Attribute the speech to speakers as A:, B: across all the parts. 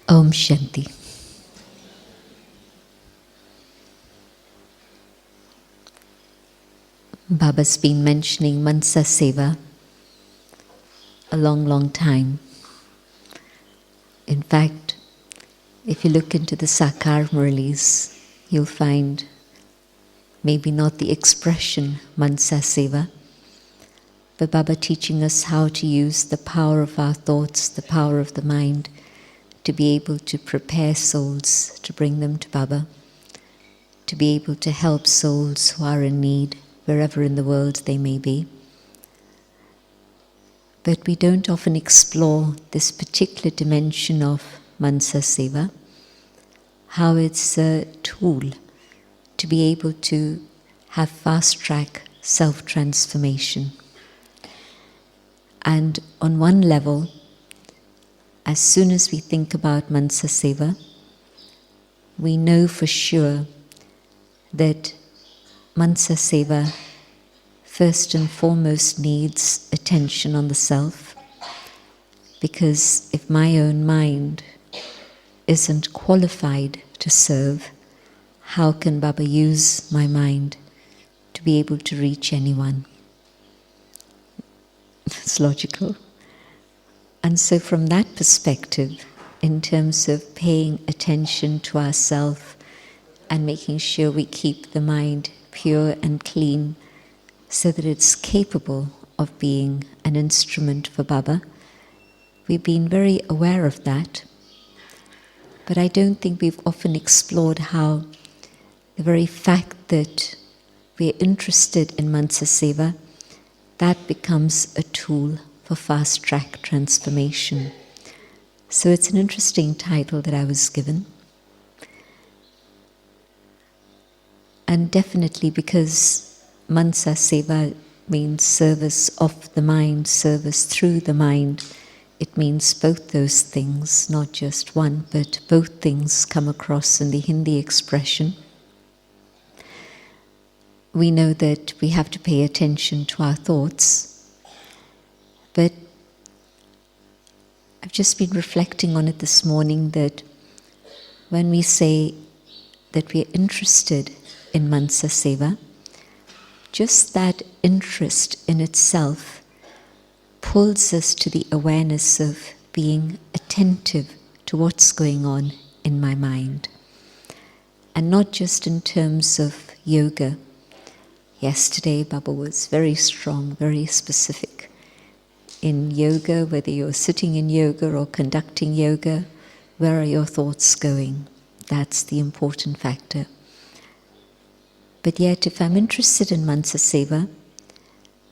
A: Om Shanti. Baba's been mentioning Munsi Saver a long, long time. In fact, if you look into the Sakar Murlis, you'll find maybe not the expression Munsi Saver, but Baba teaching us how to use the power of our thoughts, the power of the mind, to be able to prepare souls, to bring them to Baba, to be able to help souls who are in need, wherever in the world they may be. But we don't often explore this particular dimension of Munsi Saver, how it's a tool to be able to have fast-track self-transformation. And on one level, as soon as we think about Munsi Saver, we know for sure that Munsi Saver first and foremost needs attention on the self, because if my own mind isn't qualified to serve, how can Baba use my mind to be able to reach anyone? It's logical. And so from that perspective, in terms of paying attention to ourselves and making sure we keep the mind pure and clean so that it's capable of being an instrument for Baba, we've been very aware of that. But I don't think we've often explored how the very fact that we're interested in Munsi Saver, that becomes a tool for fast-track transformation. So it's an interesting title that I was given. And definitely because Munsi Saver means service of the mind, service through the mind, it means both those things, not just one, but both things come across in the Hindi expression. We know that we have to pay attention to our thoughts, but I've just been reflecting on it this morning that when we say that we are interested in Munsi Saver, just that interest in itself pulls us to the awareness of being attentive to what's going on in my mind. And not just in terms of yoga. Yesterday, Baba was very strong, very specific. In yoga, whether you're sitting in yoga or conducting yoga, where are your thoughts going? That's the important factor. But yet, if I'm interested in Munsi Saver,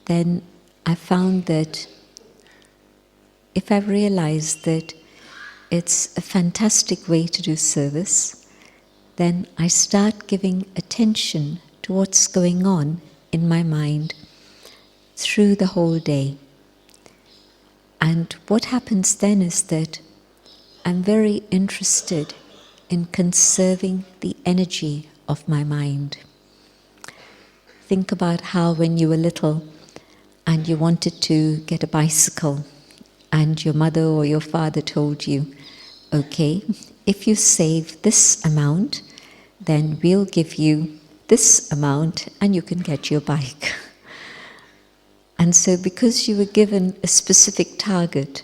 A: then I found that if I've realized that it's a fantastic way to do service, then I start giving attention to what's going on in my mind through the whole day. And what happens then is that I'm very interested in conserving the energy of my mind. Think about how when you were little and you wanted to get a bicycle and your mother or your father told you, okay, if you save this amount, then we'll give you this amount and you can get your bike. And so because you were given a specific target,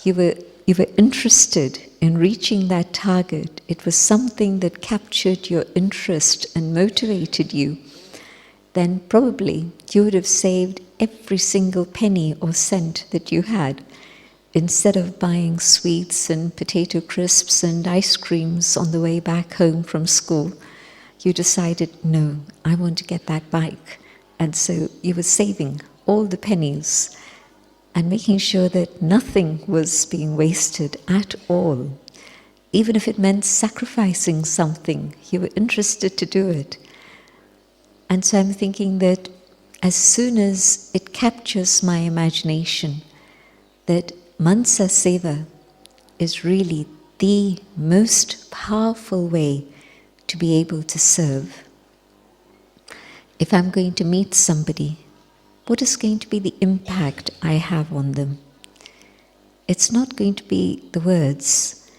A: you were interested in reaching that target. It was something that captured your interest and motivated you. Then probably you would have saved every single penny or cent that you had, instead of buying sweets and potato crisps and ice creams on the way back home from school. You decided, no, I want to get that bike. And so you were saving all the pennies and making sure that nothing was being wasted at all. Even if it meant sacrificing something, you were interested to do it. And so I'm thinking that as soon as it captures my imagination, that Munsi Saver is really the most powerful way to be able to serve. If I'm going to meet somebody, what is going to be the impact I have on them? It's not going to be the words,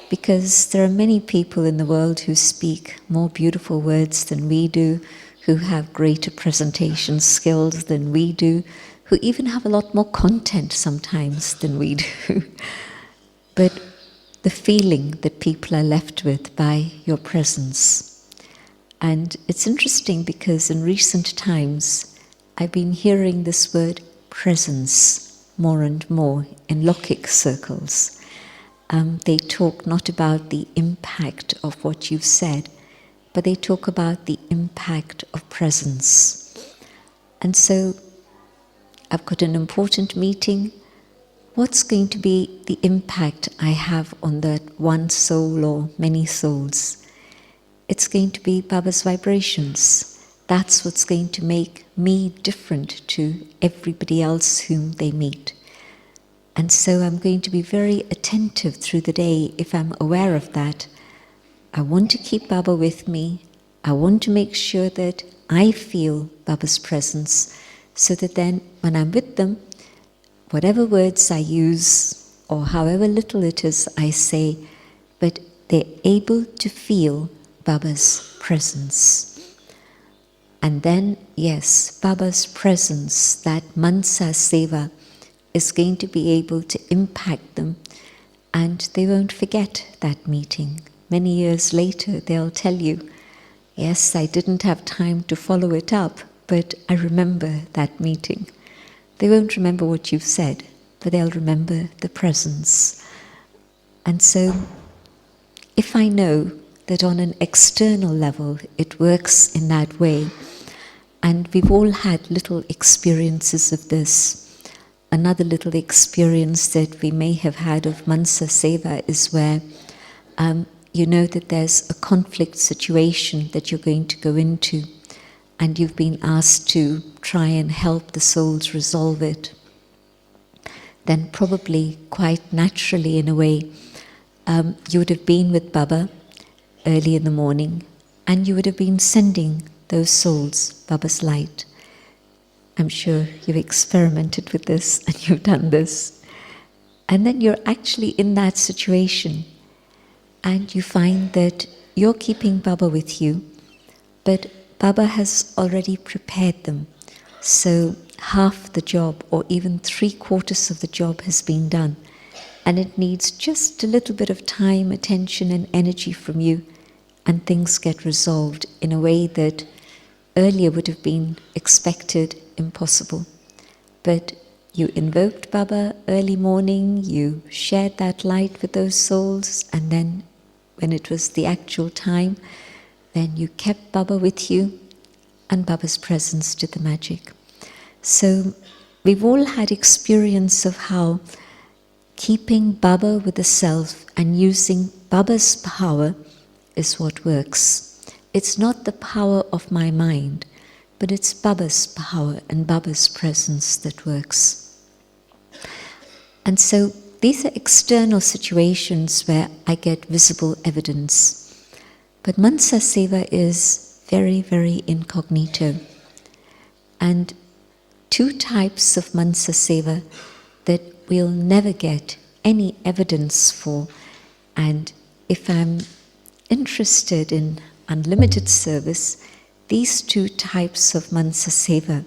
A: because there are many people in the world who speak more beautiful words than we do, who have greater presentation skills than we do, who even have a lot more content sometimes than we do. But the feeling that people are left with by your presence. And it's interesting because in recent times, I've been hearing this word presence more and more in Lokik circles. They talk not about the impact of what you've said, but they talk about the impact of presence. And so I've got an important meeting. What's going to be the impact I have on that one soul or many souls? It's going to be Baba's vibrations. That's what's going to make me different to everybody else whom they meet. And so I'm going to be very attentive through the day if I'm aware of that. I want to keep Baba with me. I want to make sure that I feel Baba's presence so that then when I'm with them, whatever words I use or however little it is I say, but they're able to feel Baba's presence. And then, yes, Baba's presence, that Munsi Saver, is going to be able to impact them, and they won't forget that meeting. Many years later, they'll tell you, yes, I didn't have time to follow it up, but I remember that meeting. They won't remember what you've said, but they'll remember the presence. And so, if I know that on an external level it works in that way, and we've all had little experiences of this. Another little experience that we may have had of Munsi Saver is where you know that there's a conflict situation that you're going to go into, and you've been asked to try and help the souls resolve it. Then probably quite naturally in a way, you would have been with Baba early in the morning, and you would have been sending those souls Baba's light. I'm sure you've experimented with this and you've done this. And then you're actually in that situation and you find that you're keeping Baba with you, but Baba has already prepared them. So half the job or even 3/4 of the job has been done. And it needs just a little bit of time, attention and energy from you, and things get resolved in a way that earlier would have been expected, impossible. But you invoked Baba early morning, you shared that light with those souls, and then when it was the actual time, then you kept Baba with you, and Baba's presence did the magic. So we've all had experience of how keeping Baba with the self and using Baba's power is what works. It's not the power of my mind, but it's Baba's power and Baba's presence that works. And so these are external situations where I get visible evidence. But Munsi Saver is very, very incognito. And two types of Munsi Saver that we'll never get any evidence for. And if I'm interested in unlimited service, these two types of Munsi Saver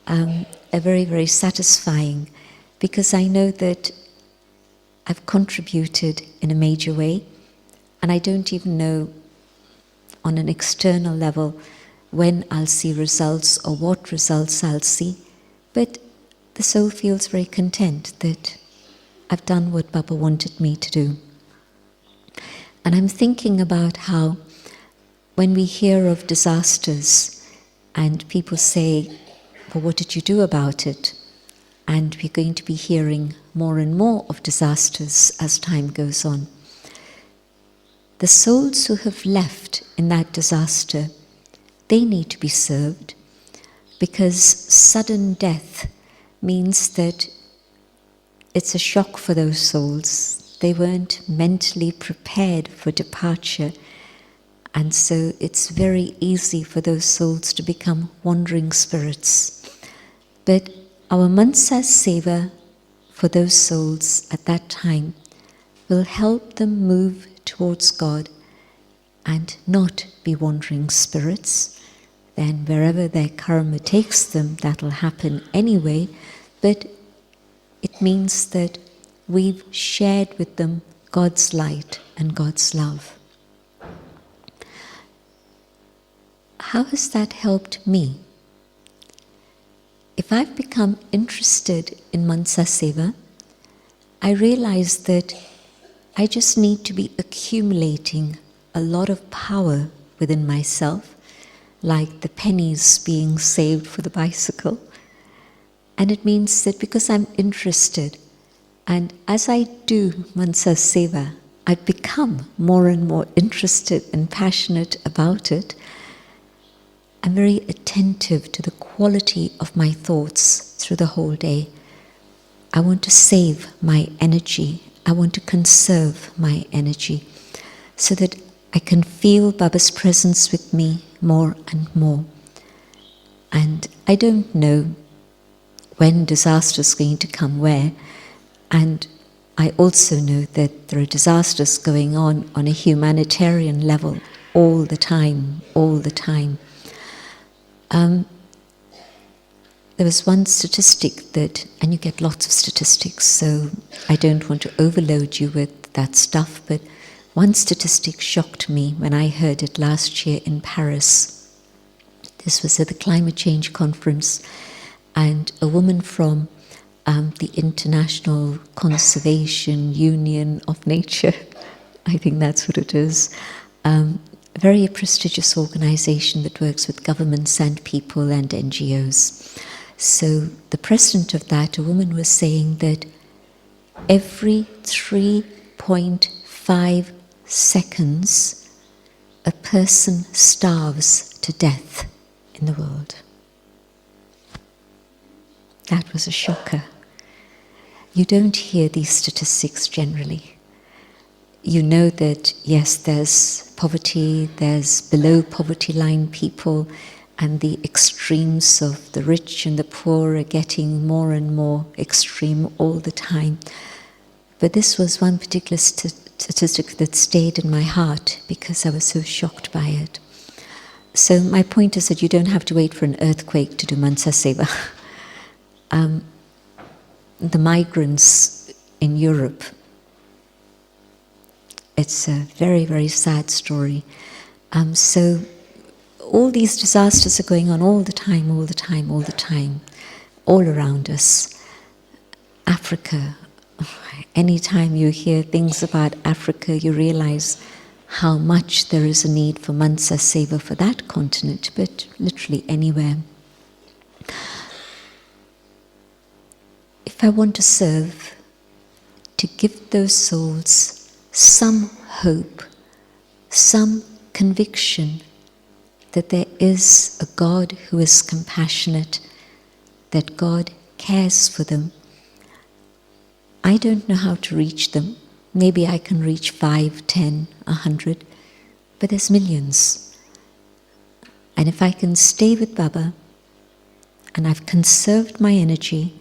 A: are very, very satisfying, because I know that I've contributed in a major way, and I don't even know on an external level when I'll see results or what results I'll see, but the soul feels very content that I've done what Baba wanted me to do. And I'm thinking about how when we hear of disasters and people say, well, what did you do about it? And we're going to be hearing more and more of disasters as time goes on. The souls who have left in that disaster, they need to be served, because sudden death means that it's a shock for those souls. They weren't mentally prepared for departure. And so it's very easy for those souls to become wandering spirits. But our Munsi Saver for those souls at that time will help them move towards God and not be wandering spirits. Then wherever their karma takes them, that'll happen anyway, but it means that we've shared with them God's light and God's love. How has that helped me? If I've become interested in Munsi Saver, I realize that I just need to be accumulating a lot of power within myself, like the pennies being saved for the bicycle. And it means that because I'm interested, and as I do Munsi Saver, I become more and more interested and passionate about it. I'm very attentive to the quality of my thoughts through the whole day. I want to save my energy. I want to conserve my energy so that I can feel Baba's presence with me more and more. And I don't know when disaster is going to come where, and I also know that there are disasters going on a humanitarian level all the time. There was one statistic that, and you get lots of statistics, so I don't want to overload you with that stuff, but one statistic shocked me when I heard it last year in Paris. This was at the climate change conference, and a woman from the International Conservation Union of Nature, I think that's what it is, a very prestigious organization that works with governments and people and NGOs. So the president of that, a woman, was saying that every 3.5 seconds a person starves to death in the world. That was a shocker. You don't hear these statistics generally. You know that, yes, there's poverty, there's below poverty line people, and the extremes of the rich and the poor are getting more and more extreme all the time. But this was one particular statistic that stayed in my heart because I was so shocked by it. So my point is that you don't have to wait for an earthquake to do Munsi Saver. The migrants in Europe, it's a very, very sad story. So all these disasters are going on all the time, all around us. Africa, anytime you hear things about Africa, you realize how much there is a need for Munsi Saver for that continent, but literally anywhere. If I want to serve, to give those souls some hope, some conviction that there is a God who is compassionate, that God cares for them. I don't know how to reach them. Maybe I can reach 5, 10, 100, but there's millions. And if I can stay with Baba, and I've conserved my energy,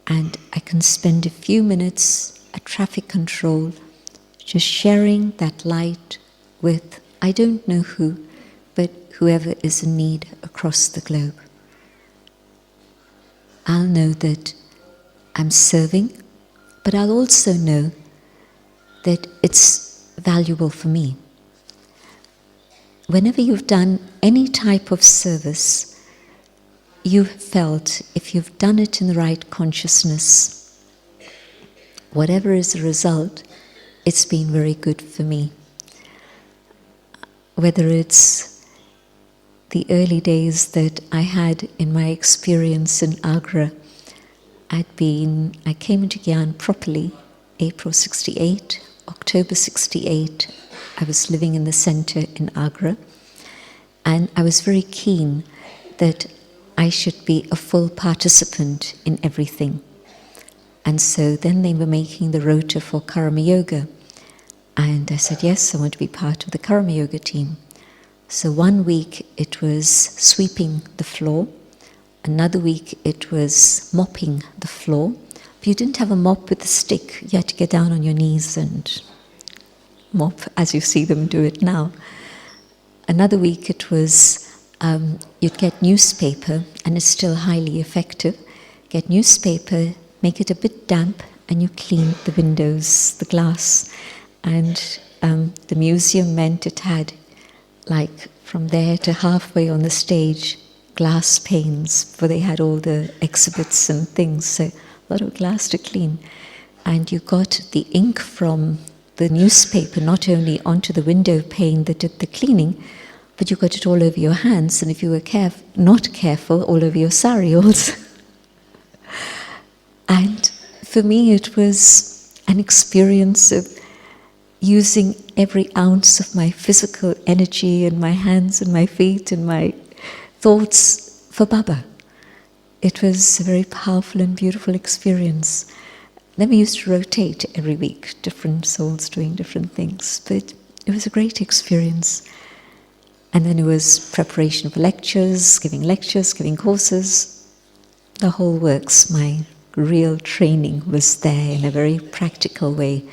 A: and I can spend a few minutes at traffic control just sharing that light with, I don't know who, but whoever is in need across the globe. I'll know that I'm serving, but I'll also know that it's valuable for me. Whenever you've done any type of service, you've felt, if you've done it in the right consciousness, whatever is the result, it's been very good for me. Whether it's the early days that I had in my experience in Agra, I came into Gyan properly, April 68, October 68, I was living in the center in Agra, and I was very keen that I should be a full participant in everything. And so then they were making the rota for Karma Yoga. And I said, yes, I want to be part of the Karma Yoga team. So 1 week it was sweeping the floor. Another week it was mopping the floor. If you didn't have a mop with a stick, you had to get down on your knees and mop as you see them do it now. Another week it was, you'd get newspaper, and it's still highly effective. Get newspaper, make it a bit damp, and you clean the windows, the glass. And the museum meant it had, like, from there to halfway on the stage, glass panes, for they had all the exhibits and things, so a lot of glass to clean. And you got the ink from the newspaper not only onto the window pane that did the cleaning, but you got it all over your hands, and if you were not careful, all over your sari also. And for me it was an experience of using every ounce of my physical energy and my hands and my feet and my thoughts for Baba. It was a very powerful and beautiful experience. Then we used to rotate every week, different souls doing different things, but it was a great experience. And then it was preparation for lectures, giving courses, the whole works. My real training was there in a very practical way,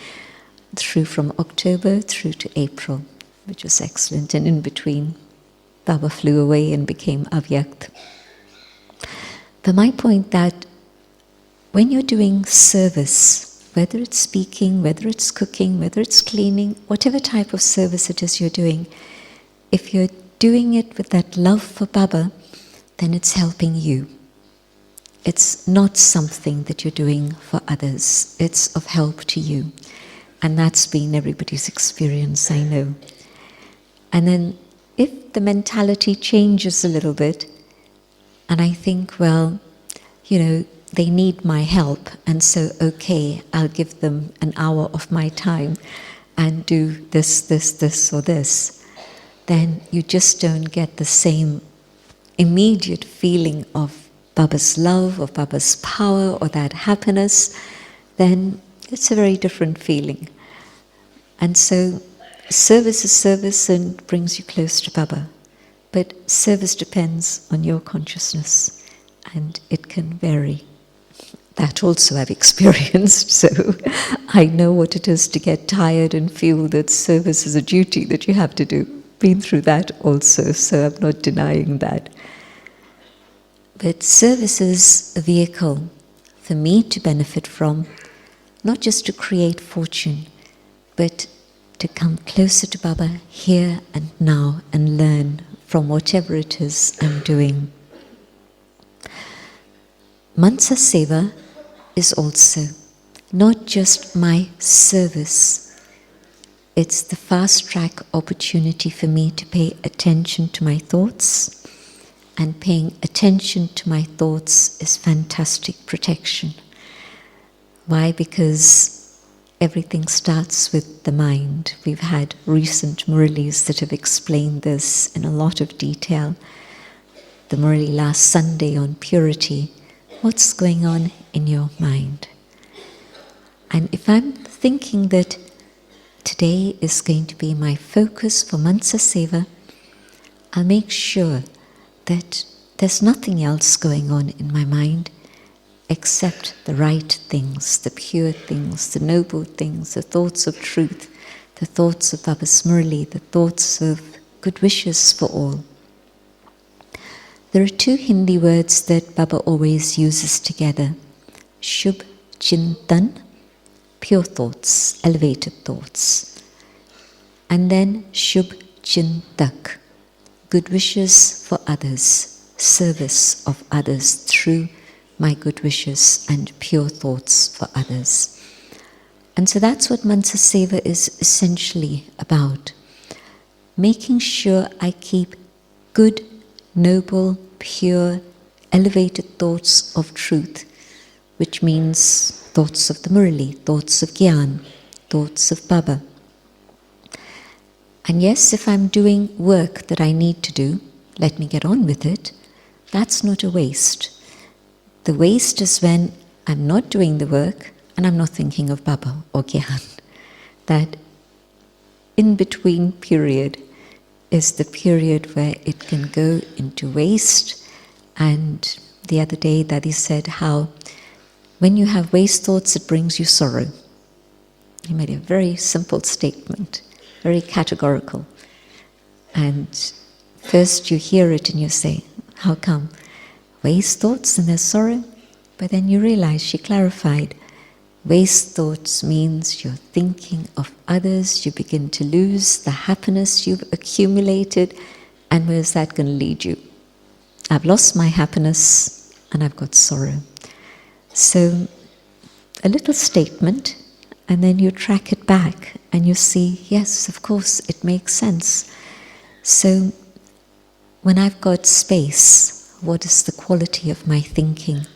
A: from October through to April, which was excellent. And in between, Baba flew away and became Avyakt. But my point that when you're doing service, whether it's speaking, whether it's cooking, whether it's cleaning, whatever type of service it is you're doing, if you're doing it with that love for Baba, then it's helping you. It's not something that you're doing for others. It's of help to you. And that's been everybody's experience, I know. And then if the mentality changes a little bit, and I think, well, they need my help, and so, okay, I'll give them an hour of my time and do this, or this, then you just don't get the same immediate feeling of Baba's love, of Baba's power, or that happiness. Then it's a very different feeling. And so service is service and brings you close to Baba. But service depends on your consciousness, and it can vary. That also I've experienced, so I know what it is to get tired and feel that service is a duty that you have to do. Been through that also, so I'm not denying that. But service is a vehicle for me to benefit from, not just to create fortune, but to come closer to Baba here and now and learn from whatever it is I'm doing. Munsi Saver is also not just my service. It's the fast-track opportunity for me to pay attention to my thoughts, and paying attention to my thoughts is fantastic protection. Why? Because everything starts with the mind. We've had recent Muralis that have explained this in a lot of detail. The Murali last Sunday on purity. What's going on in your mind? And if I'm thinking that today is going to be my focus for Munsi Saver, I'll make sure that there's nothing else going on in my mind except the right things, the pure things, the noble things, the thoughts of truth, the thoughts of Baba's Murali, the thoughts of good wishes for all. There are two Hindi words that Baba always uses together: Shubh Chintan, pure thoughts, elevated thoughts. And then Shubh Chintak, good wishes for others, service of others through my good wishes and pure thoughts for others. And so that's what Munsi Saver is essentially about. Making sure I keep good, noble, pure, elevated thoughts of truth, which means thoughts of the Murali, thoughts of Gyan, thoughts of Baba. And yes, if I'm doing work that I need to do, let me get on with it. That's not a waste. The waste is when I'm not doing the work and I'm not thinking of Baba or Gyan. That in-between period is the period where it can go into waste. And the other day Dadi said how when you have waste thoughts, it brings you sorrow. He made a very simple statement, very categorical. And first you hear it and you say, how come? Waste thoughts and there's sorrow? But then you realize, she clarified, waste thoughts means you're thinking of others, you begin to lose the happiness you've accumulated, and where's that going to lead you? I've lost my happiness and I've got sorrow. So a little statement, and then you track it back and you see, yes, of course, it makes sense. So when I've got space, what is the quality of my thinking?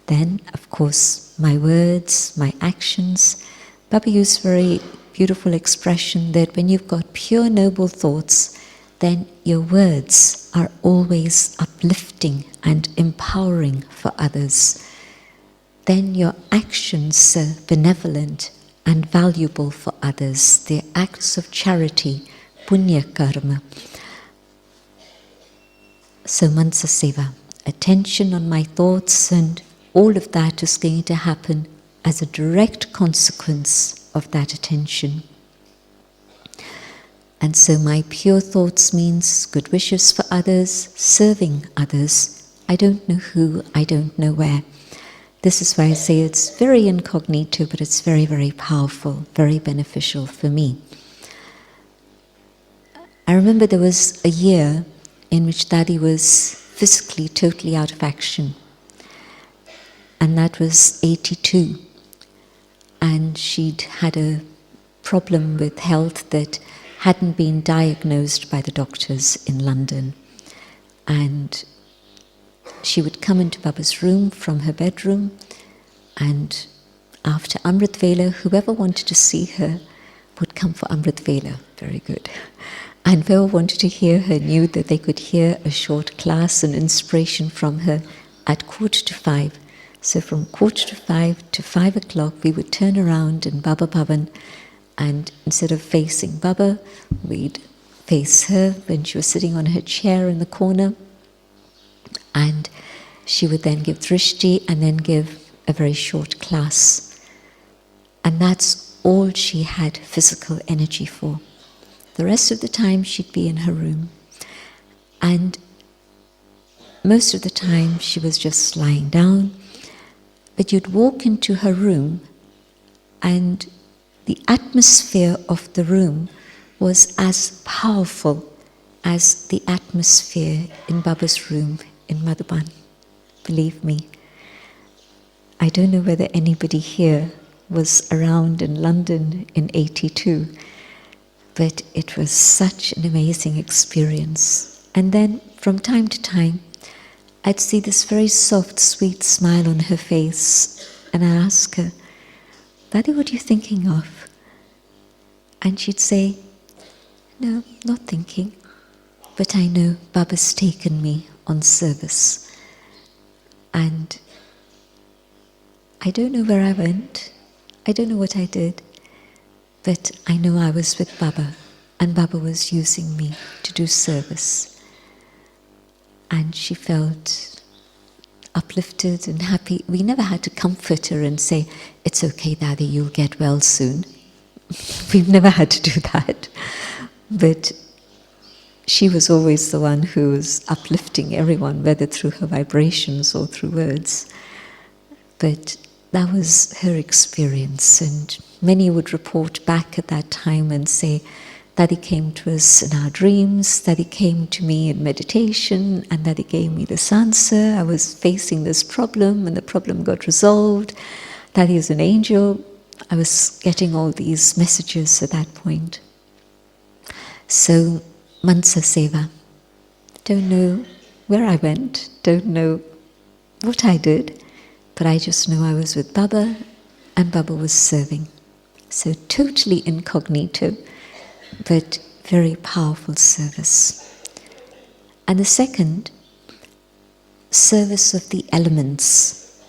A: Then, of course, my words, my actions. Baba used a very beautiful expression that when you've got pure noble thoughts, then your words are always uplifting and empowering for others. Then your actions are benevolent and valuable for others. They're acts of charity, punya karma. So Munsi Saver, attention on my thoughts, and all of that is going to happen as a direct consequence of that attention. And so my pure thoughts means good wishes for others, serving others. I don't know who, I don't know where. This is why I say it's very incognito, but it's very, very powerful, very beneficial for me. I remember there was a year in which Daddy was physically totally out of action. And that was 82. And she'd had a problem with health that hadn't been diagnosed by the doctors in London. And she would come into Baba's room from her bedroom, and after Amrit Vela, whoever wanted to see her would come for Amrit Vela. Very good. And whoever wanted to hear her knew that they could hear a short class and inspiration from her at 4:45. So from 4:45 to 5 o'clock, we would turn around in Baba Bhavan, and instead of facing Baba, we'd face her when she was sitting on her chair in the corner. And she would then give drishti and then give a very short class. And that's all she had physical energy for. The rest of the time she'd be in her room. And most of the time she was just lying down. But you'd walk into her room and the atmosphere of the room was as powerful as the atmosphere in Baba's room in Madhuban. Believe me. I don't know whether anybody here was around in London in 82, but it was such an amazing experience. And then from time to time, I'd see this very soft, sweet smile on her face, and I ask her, Daddy, what are you thinking of? And she'd say, no, not thinking, but I know Baba's taken me on service. And I don't know where I went, I don't know what I did, but I know I was with Baba, and Baba was using me to do service. And she felt uplifted and happy. We never had to comfort her and say, it's okay, Daddy, you'll get well soon. We've never had to do that. But she was always the one who was uplifting everyone, whether through her vibrations or through words. But that was her experience, and many would report back at that time and say, Daddy came to us in our dreams, Daddy came to me in meditation, and Daddy gave me this answer. I was facing this problem, and the problem got resolved. Daddy is an angel. I was getting all these messages at that point. So, Munsi Saver. Don't know where I went, don't know what I did, but I just know I was with Baba, and Baba was serving. So totally incognito, but very powerful service. And the second, service of the elements,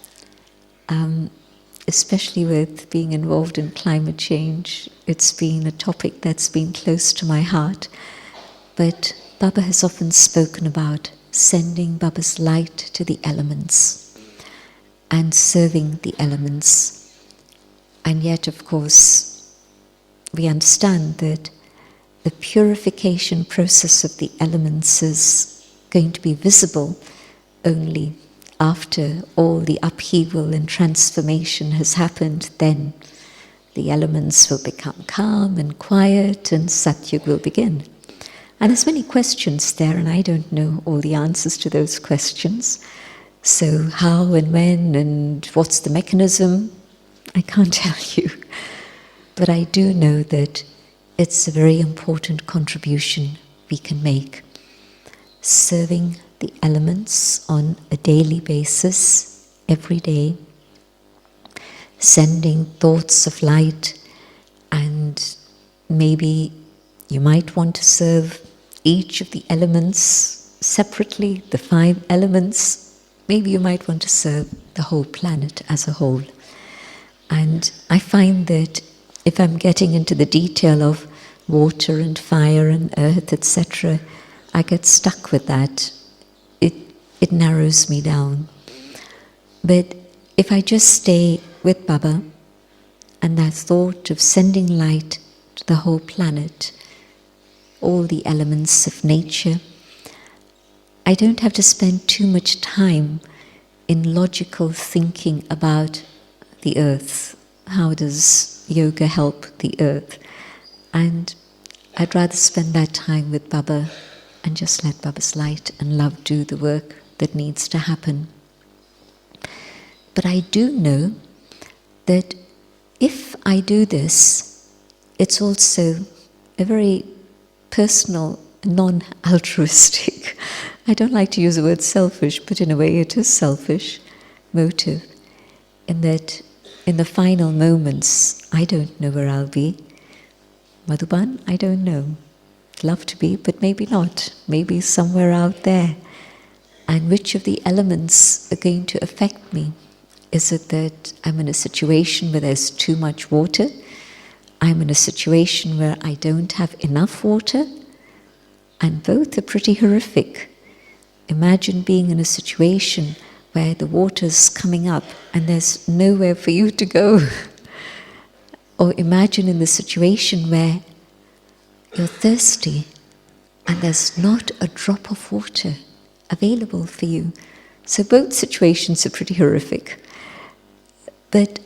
A: especially with being involved in climate change. It's been a topic that's been close to my heart. But Baba has often spoken about sending Baba's light to the elements. and serving the elements. And yet, of course, we understand that the purification process of the elements is going to be visible only after all the upheaval and transformation has happened. Then the elements will become calm and quiet and Satyug will begin. And there's many questions there, and I don't know all the answers to those questions. So how and when and what's the mechanism, I can't tell you. But I do know that it's a very important contribution we can make. Serving the elements on a daily basis, every day, sending thoughts of light, and maybe you might want to serve each of the elements separately, the 5 elements. Maybe you might want to serve the whole planet as a whole. And I find that if I'm getting into the detail of water and fire and earth, etc., I get stuck with that. It narrows me down. But if I just stay with Baba and that thought of sending light to the whole planet, all the elements of nature, I don't have to spend too much time in logical thinking about the earth. How does yoga help the earth? And I'd rather spend that time with Baba and just let Baba's light and love do the work that needs to happen. But I do know that if I do this, it's also a very personal, non-altruistic, I don't like to use the word selfish, but in a way it is selfish, motive, in that in the final moments, I don't know where I'll be. Madhuban, I don't know. Love to be, but maybe not. Maybe somewhere out there. And which of the elements are going to affect me? Is it that I'm in a situation where there's too much water? I'm in a situation where I don't have enough water? And both are pretty horrific. Imagine being in a situation where the water's coming up and there's nowhere for you to go. Or imagine in the situation where you're thirsty and there's not a drop of water available for you. So both situations are pretty horrific. But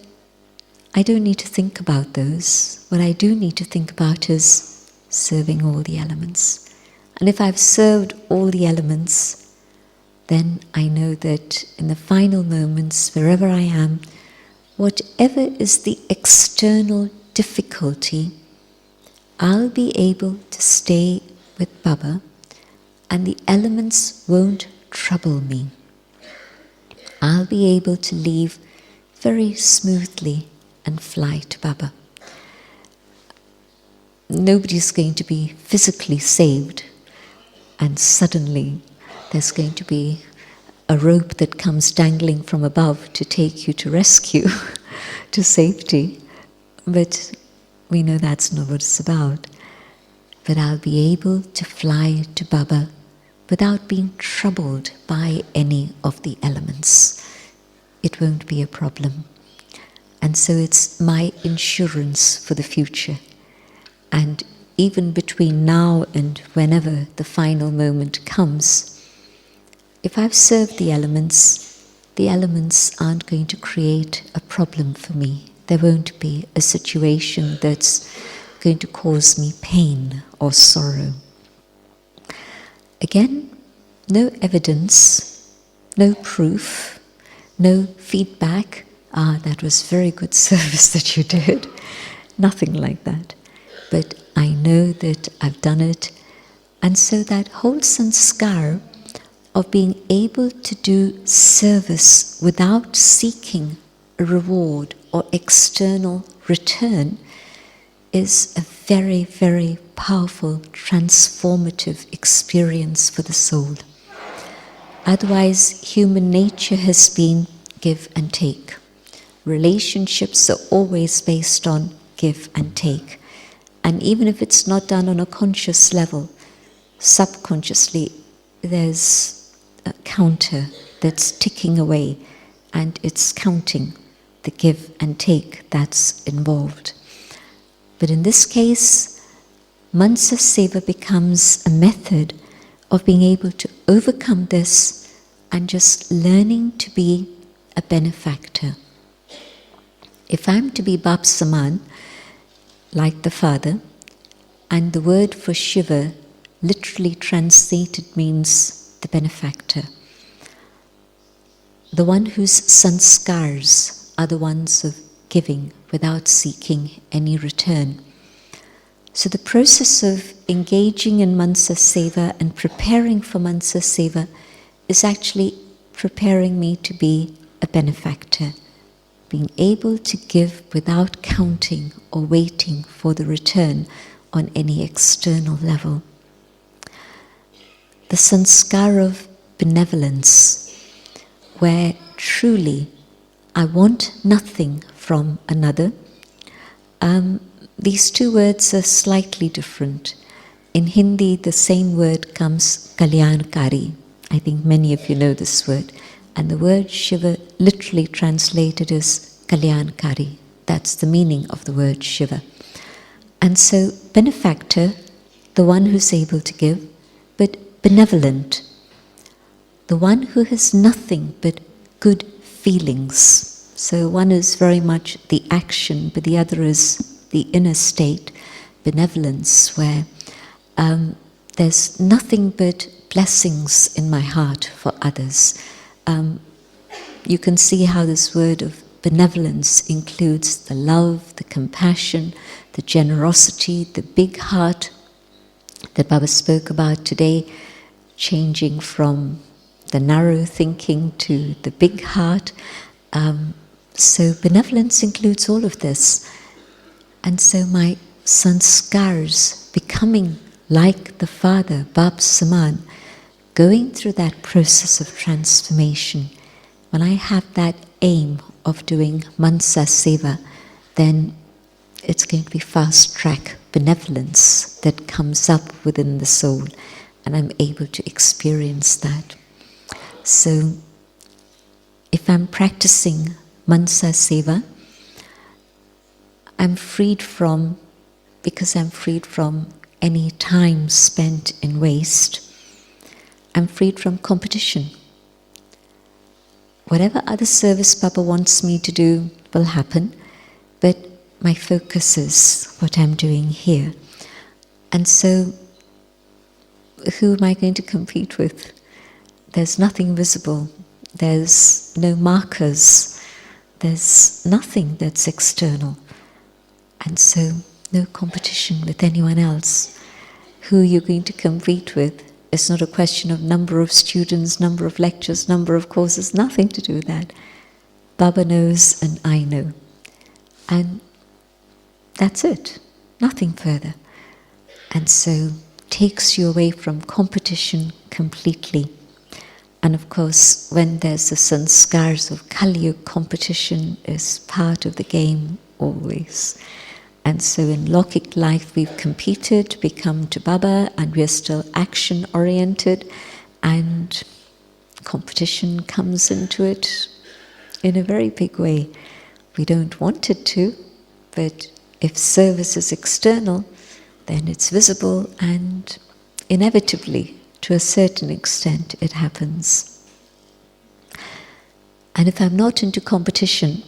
A: I don't need to think about those. What I do need to think about is serving all the elements. And if I've served all the elements, then I know that in the final moments, wherever I am, whatever is the external difficulty, I'll be able to stay with Baba and the elements won't trouble me. I'll be able to leave very smoothly and fly to Baba. Nobody's going to be physically saved and suddenly there's going to be a rope that comes dangling from above to take you to rescue, to safety. But we know that's not what it's about. But I'll be able to fly to Baba without being troubled by any of the elements. It won't be a problem. And so it's my insurance for the future. And even between now and whenever the final moment comes, if I've served the elements aren't going to create a problem for me. There won't be a situation that's going to cause me pain or sorrow. Again, no evidence, no proof, no feedback. That was very good service that you did. Nothing like that. But I know that I've done it. And so that whole sanskar of being able to do service without seeking a reward or external return is a very, very powerful, transformative experience for the soul. Otherwise, human nature has been give and take. Relationships are always based on give and take. And even if it's not done on a conscious level, subconsciously there's a counter that's ticking away. and it's counting, the give and take that's involved. But in this case, Munsi Saver becomes a method of being able to overcome this and just learning to be a benefactor. If I'm to be Bab Saman, like the father, and the word for Shiva literally translated means the benefactor, the one whose Sanskars are the ones of giving without seeking any return. So the process of engaging in Munsi Saver and preparing for Munsi Saver is actually preparing me to be a benefactor, being able to give without counting or waiting for the return on any external level. The sanskar of benevolence, where truly I want nothing from another. These two words are slightly different. In Hindi, the same word comes kalyankari. I think many of you know this word. And the word Shiva literally translated as kalyankari. That's the meaning of the word Shiva. And so benefactor, the one who's able to give, but benevolent, the one who has nothing but good feelings. So one is very much the action, but the other is the inner state, benevolence, where there's nothing but blessings in my heart for others. You can see how this word of benevolence includes the love, the compassion, the generosity, the big heart that Baba spoke about today, changing from the narrow thinking to the big heart. So benevolence includes all of this. And so my sanskars, becoming like the father, Bab Saman, going through that process of transformation, when I have that aim of doing Munsi Saver, then it's going to be fast-track benevolence that comes up within the soul, and I'm able to experience that. So, if I'm practicing Munsi Saver, I'm freed from, because I'm freed from any time spent in waste, I'm freed from competition. Whatever other service Baba wants me to do will happen, but my focus is what I'm doing here. And so, who am I going to compete with? There's nothing visible. There's no markers. There's nothing that's external. And so, no competition with anyone else. Who you're going to compete with, it's not a question of number of students, number of lectures, number of courses, nothing to do with that. Baba knows and I know. And that's it, nothing further. And so takes you away from competition completely. And of course, when there's the sanskars of Kali Yuga, competition is part of the game always. And so in Lokik life we've competed to become to Baba, and we're still action-oriented, and competition comes into it in a very big way. We don't want it to, but if service is external, then it's visible, and inevitably, to a certain extent, it happens. And if I'm not into competition,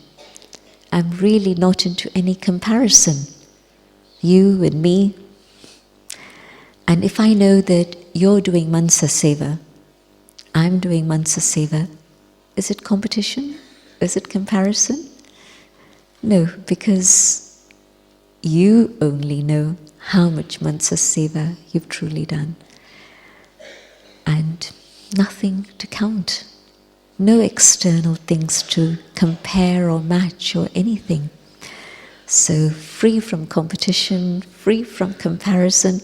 A: I'm really not into any comparison. You and me. And if I know that you're doing Munsi Saver, I'm doing Munsi Saver, is it competition? Is it comparison? No, because you only know how much Munsi Saver you've truly done. And nothing to count. No external things to compare or match or anything. So free from competition, free from comparison,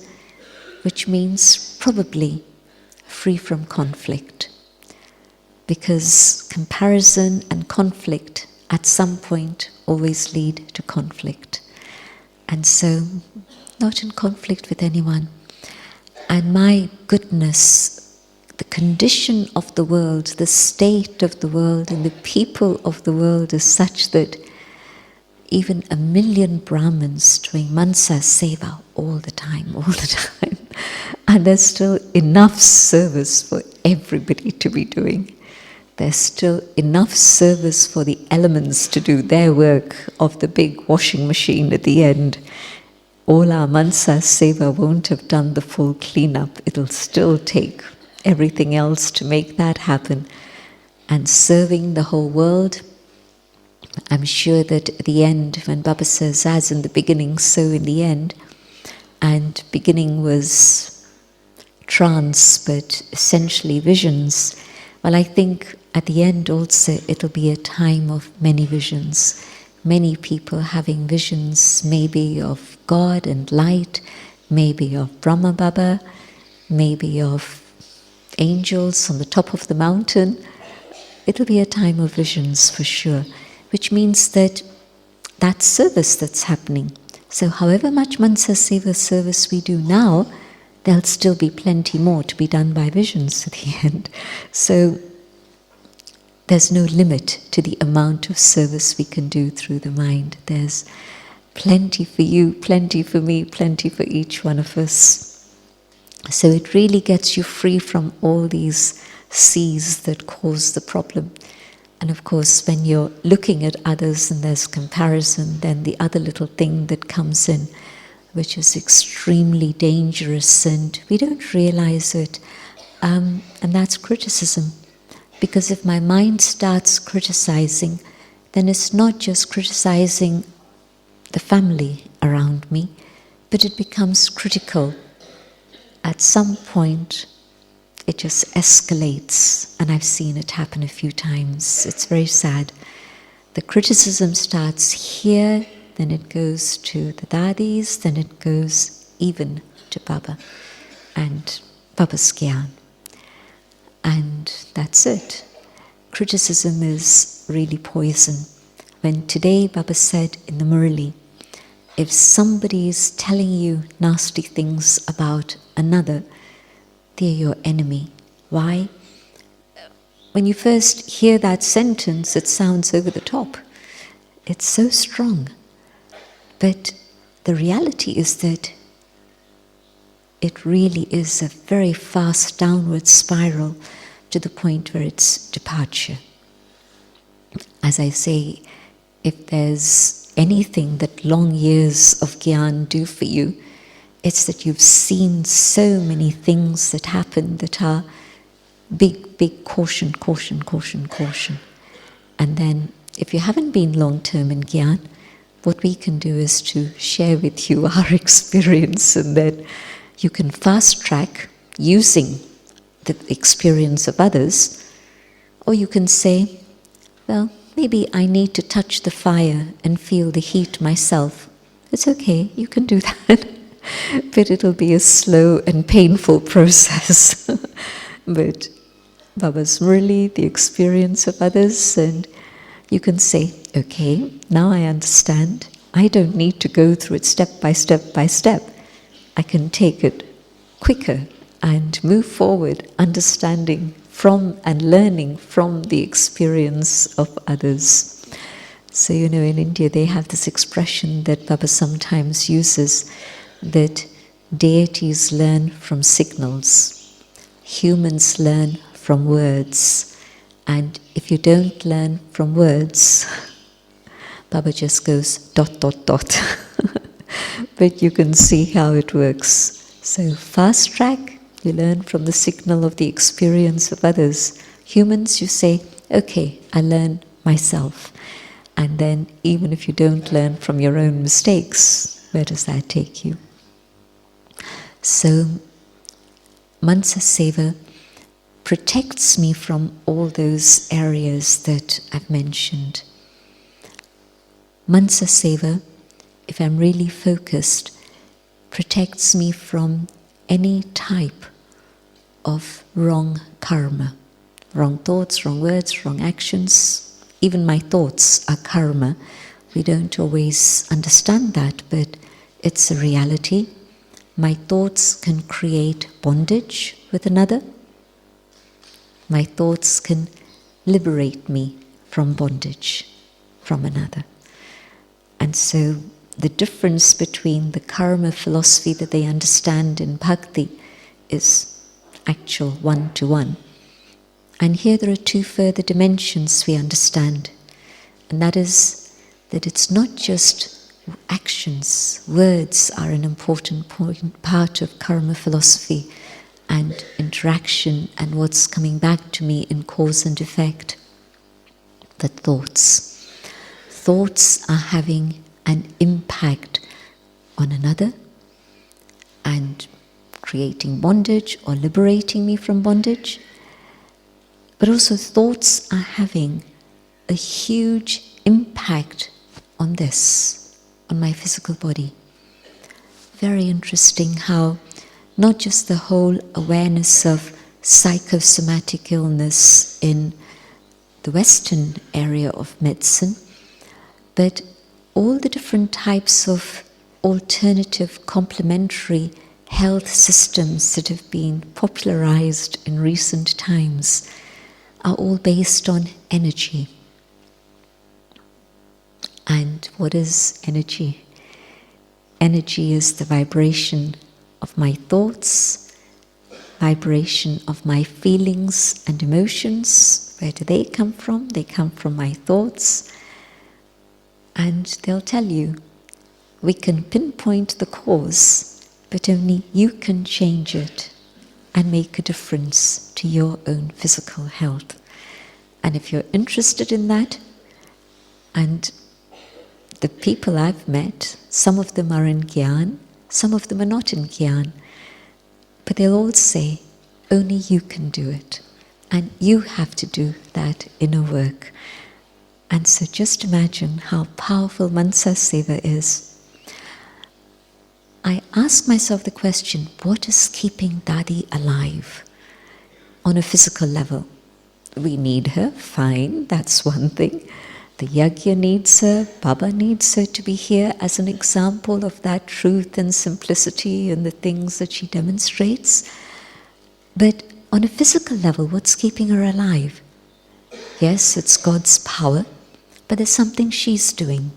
A: which means probably free from conflict. Because comparison and conflict at some point always lead to conflict. And so, not in conflict with anyone. And my goodness the condition of the world, the state of the world, and the people of the world is such that even 1,000,000 Brahmins doing Munsi Saver all the time, and there's still enough service for everybody to be doing. There's still enough service for the elements to do their work of the big washing machine at the end. All our Munsi Saver won't have done the full cleanup. It'll still take everything else to make that happen. And serving the whole world, I'm sure that at the end, when Baba says, as in the beginning, so in the end, and beginning was trance, but essentially visions, well, I think at the end also it'll be a time of many visions. Many people having visions, maybe of God and light, maybe of Brahma Baba, maybe of angels on the top of the mountain. It'll be a time of visions for sure, which means that that's service that's happening. So however much Munsi Saver service we do now, there'll still be plenty more to be done by visions at the end. So there's no limit to the amount of service we can do through the mind. There's plenty for you, plenty for me, plenty for each one of us. So it really gets you free from all these seas that cause the problem. And of course, when you're looking at others and there's comparison, then the other little thing that comes in, which is extremely dangerous, and we don't realize it, and that's criticism. Because if my mind starts criticizing, then it's not just criticizing the family around me, but it becomes critical. At some point, it just escalates, and I've seen it happen a few times. It's very sad. The criticism starts here, then it goes to the dadis, then it goes even to Baba and Baba's Gyan. And that's it. Criticism is really poison. When today Baba said in the Murali, if somebody is telling you nasty things about another, they're your enemy. Why? When you first hear that sentence, it sounds over the top. It's so strong. But the reality is that it really is a very fast downward spiral to the point where it's departure. As I say, if there's anything that long years of Gyan do for you, it's that you've seen so many things that happen that are big, big caution, caution, caution, caution. And then, if you haven't been long-term in Gyan, what we can do is to share with you our experience, and then you can fast-track using the experience of others, or you can say, well, maybe I need to touch the fire and feel the heat myself. It's okay, you can do that. But it'll be a slow and painful process. But Baba's Murli, the experience of others, and you can say, okay, now I understand. I don't need to go through it step by step by step. I can take it quicker and move forward, understanding from and learning from the experience of others. So, in India they have this expression that Baba sometimes uses, that deities learn from signals, humans learn from words, and if you don't learn from words, Baba just goes ... But you can see how it works. So fast track, you learn from the signal of the experience of others. Humans, you say, okay, I learn myself. And then even if you don't learn from your own mistakes, where does that take you? So Munsi Saver protects me from all those areas that I've mentioned. Munsi Saver, if I'm really focused, protects me from any type of wrong karma. Wrong thoughts, wrong words, wrong actions. Even my thoughts are karma. We don't always understand that, but it's a reality. My thoughts can create bondage with another. My thoughts can liberate me from bondage from another. And so the difference between the karma philosophy that they understand in bhakti is actual one-to-one. And here there are two further dimensions we understand. And that is that it's not just actions. Words are an important part of karma philosophy and interaction and what's coming back to me in cause and effect. But thoughts. Thoughts are having an impact on another and creating bondage or liberating me from bondage. But also thoughts are having a huge impact on this, on my physical body. Very interesting how not just the whole awareness of psychosomatic illness in the Western area of medicine, but all the different types of alternative complementary health systems that have been popularized in recent times are all based on energy. And what is energy? Energy is the vibration of my thoughts, vibration of my feelings and emotions. Where do they come from? They come from my thoughts. And they'll tell you, we can pinpoint the cause, but only you can change it and make a difference to your own physical health. And if you're interested in that, and the people I've met, some of them are in Gyan, some of them are not in Gyan, but they'll all say, only you can do it. And you have to do that inner work. And so just imagine how powerful Munsi Saver is. I ask myself the question, what is keeping Dadi alive on a physical level? We need her, fine, that's one thing. The yajna needs her, Baba needs her to be here as an example of that truth and simplicity and the things that she demonstrates. But on a physical level, what's keeping her alive? Yes, it's God's power, but there's something she's doing.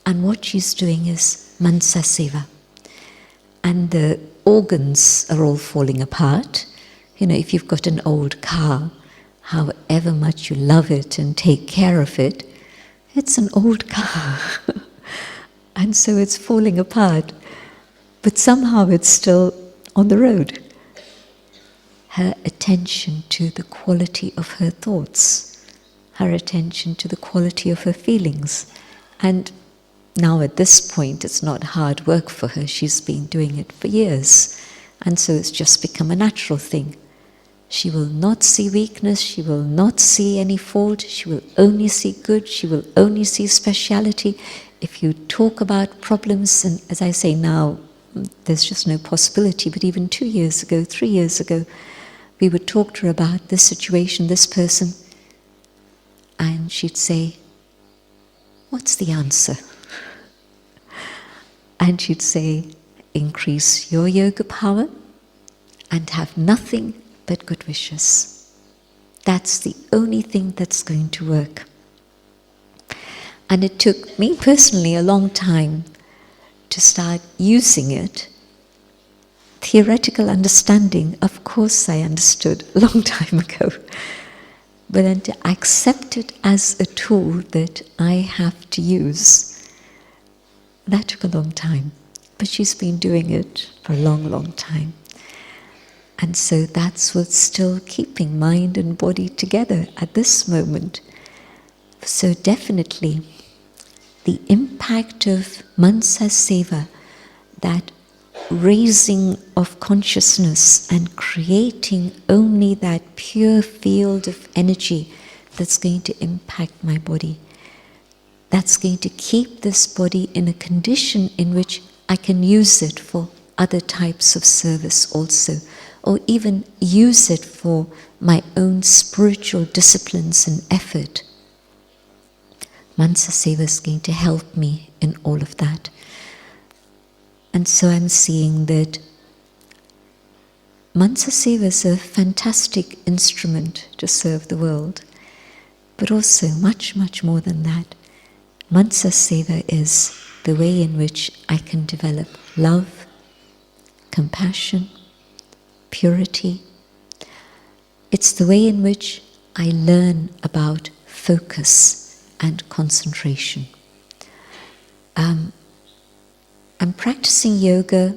A: And what she's doing is Munsi Saver. And the organs are all falling apart. You know, if you've got an old car, however much you love it and take care of it, it's an old car. And so it's falling apart. But somehow it's still on the road. Her attention to the quality of her thoughts, her attention to the quality of her feelings. And now at this point it's not hard work for her, she's been doing it for years. And so it's just become a natural thing. She will not see weakness, she will not see any fault, she will only see good, she will only see speciality. If you talk about problems, and as I say now, there's just no possibility, but even 2 years ago, 3 years ago, we would talk to her about this situation, this person, and she'd say, what's the answer? And she'd say, increase your yoga power and have nothing but good wishes. That's the only thing that's going to work. And it took me personally a long time to start using it. Theoretical understanding, of course I understood a long time ago. But then to accept it as a tool that I have to use, that took a long time. But she's been doing it for a long, long time. And so that's what's still keeping mind and body together at this moment. So definitely, the impact of Munsi Saver, that raising of consciousness and creating only that pure field of energy that's going to impact my body, that's going to keep this body in a condition in which I can use it for other types of service also, or even use it for my own spiritual disciplines and effort. Munsi Saver is going to help me in all of that. And so I'm seeing that Munsi Saver is a fantastic instrument to serve the world, but also much, much more than that. Munsi Saver is the way in which I can develop love, compassion, purity. It's the way in which I learn about focus and concentration. I'm practicing yoga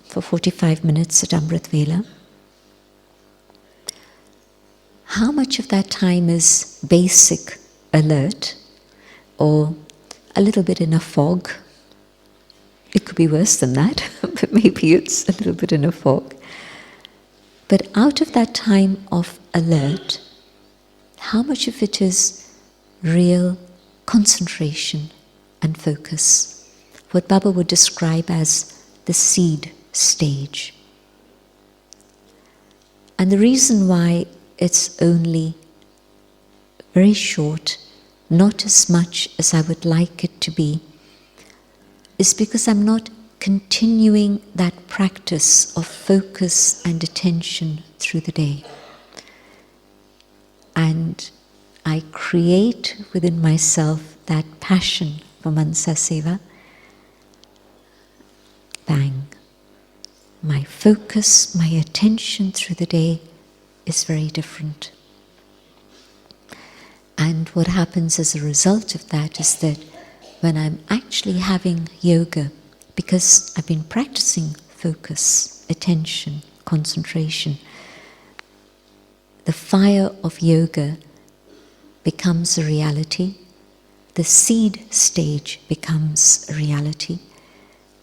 A: for 45 minutes at Amrit Vela. How much of that time is basic alert or a little bit in a fog? It could be worse than that, but maybe it's a little bit in a fog. But out of that time of alert, how much of it is real concentration and focus? What Baba would describe as the seed stage. And the reason why it's only very short, not as much as I would like it to be, is because I'm not continuing that practice of focus and attention through the day. And I create within myself that passion for Munsi Saver. Bang. My focus, my attention through the day is very different. And what happens as a result of that is that when I'm actually having yoga, because I've been practicing focus, attention, concentration, the fire of yoga becomes a reality, the seed stage becomes a reality,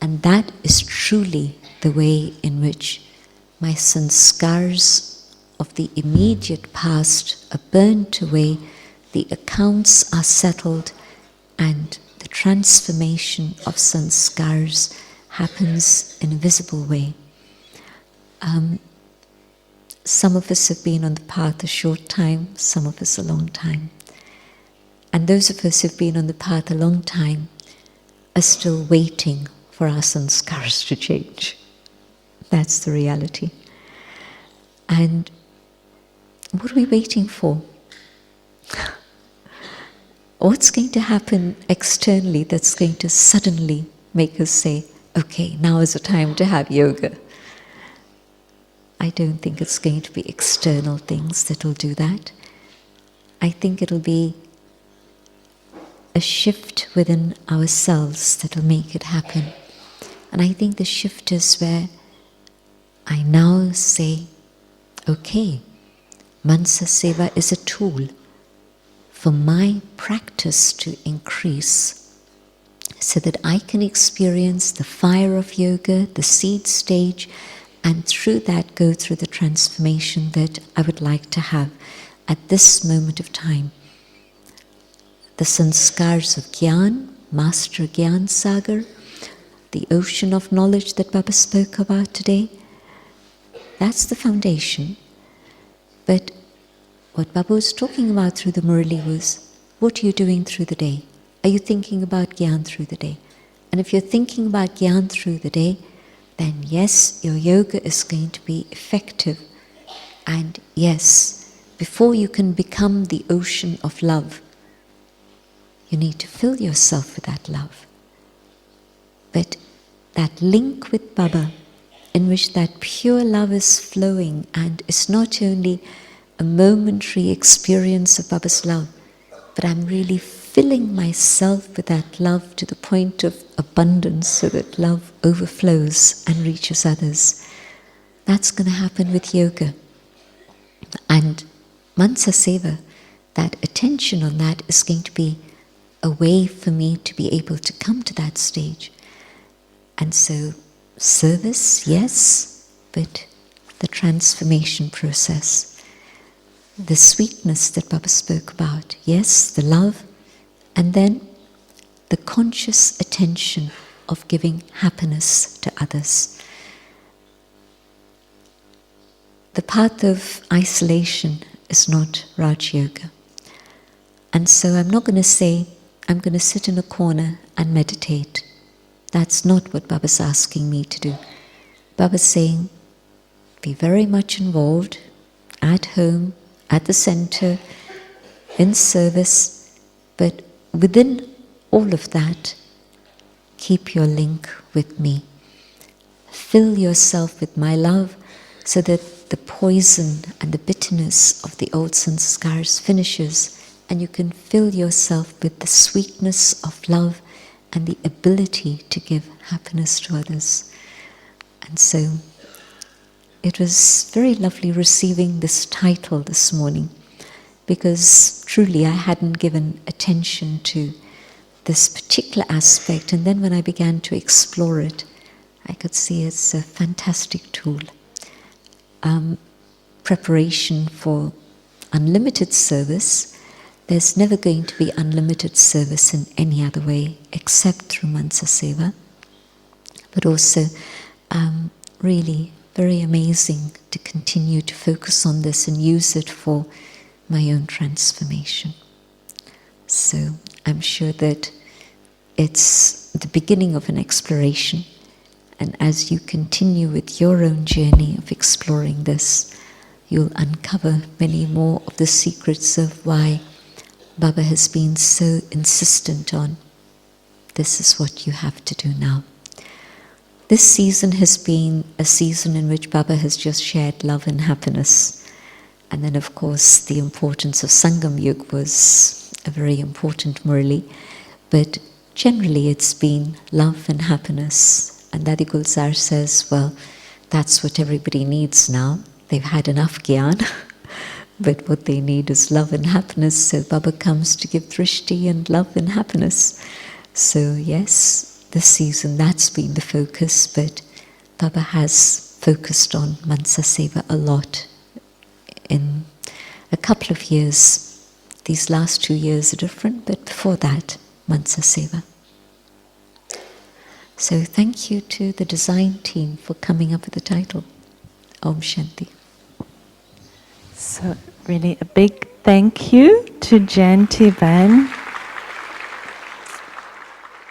A: and that is truly the way in which my sanskars of the immediate past are burnt away, the accounts are settled, and the transformation of sanskars happens in a visible way. Some of us have been on the path a short time, some of us a long time. And those of us who've been on the path a long time are still waiting for our sanskars to change. That's the reality. And what are we waiting for? What's going to happen externally that's going to suddenly make us say, okay, now is the time to have yoga? I don't think it's going to be external things that will do that. I think it'll be a shift within ourselves that will make it happen. And I think the shift is where I now say, okay, Munsi Saver is a tool for my practice to increase so that I can experience the fire of yoga, the seed stage, and through that go through the transformation that I would like to have at this moment of time. The sanskars of Gyan, Master Gyan Sagar, the ocean of knowledge that Baba spoke about today, that's the foundation. But what Baba was talking about through the Murli was, what are you doing through the day? Are you thinking about Gyan through the day? And if you're thinking about Gyan through the day, then yes, your yoga is going to be effective. And yes, before you can become the ocean of love, you need to fill yourself with that love. But that link with Baba, in which that pure love is flowing and is not only a momentary experience of Baba's love, but I'm really filling myself with that love to the point of abundance so that love overflows and reaches others. That's going to happen with yoga. And Munsi Saver, that attention on that is going to be a way for me to be able to come to that stage. And so, service, yes, but the transformation process, the sweetness that Baba spoke about, yes, the love, and then the conscious attention of giving happiness to others. The path of isolation is not Raj Yoga. And so I'm not going to say, I'm going to sit in a corner and meditate. That's not what Baba's asking me to do. Baba's saying, be very much involved at home, at the center, in service, but within all of that, keep your link with me. Fill yourself with my love so that the poison and the bitterness of the old sanskars finishes, and you can fill yourself with the sweetness of love and the ability to give happiness to others. And so it was very lovely receiving this title this morning, because truly I hadn't given attention to this particular aspect, and then when I began to explore it, I could see it's a fantastic tool. Preparation for unlimited service. There's never going to be unlimited service in any other way except through Munsi Saver. But also really very amazing to continue to focus on this and use it for my own transformation. So I'm sure that it's the beginning of an exploration, and as you continue with your own journey of exploring this, you'll uncover many more of the secrets of why Baba has been so insistent on, this is what you have to do now. This season has been a season in which Baba has just shared love and happiness. And then of course the importance of Sangam Yug was a very important Murli. But generally it's been love and happiness. And Dadi Gulzar says, well, that's what everybody needs now. They've had enough gyan, but what they need is love and happiness. So Baba comes to give drishti and love and happiness. So yes, this season that's been the focus, but Baba has focused on Munsi Saver a lot. In a couple of years, these last 2 years are different, but before that, Munsi Saver. So thank you to the design team for coming up with the title. Om Shanti.
B: So really a big thank you to Jayanti Ban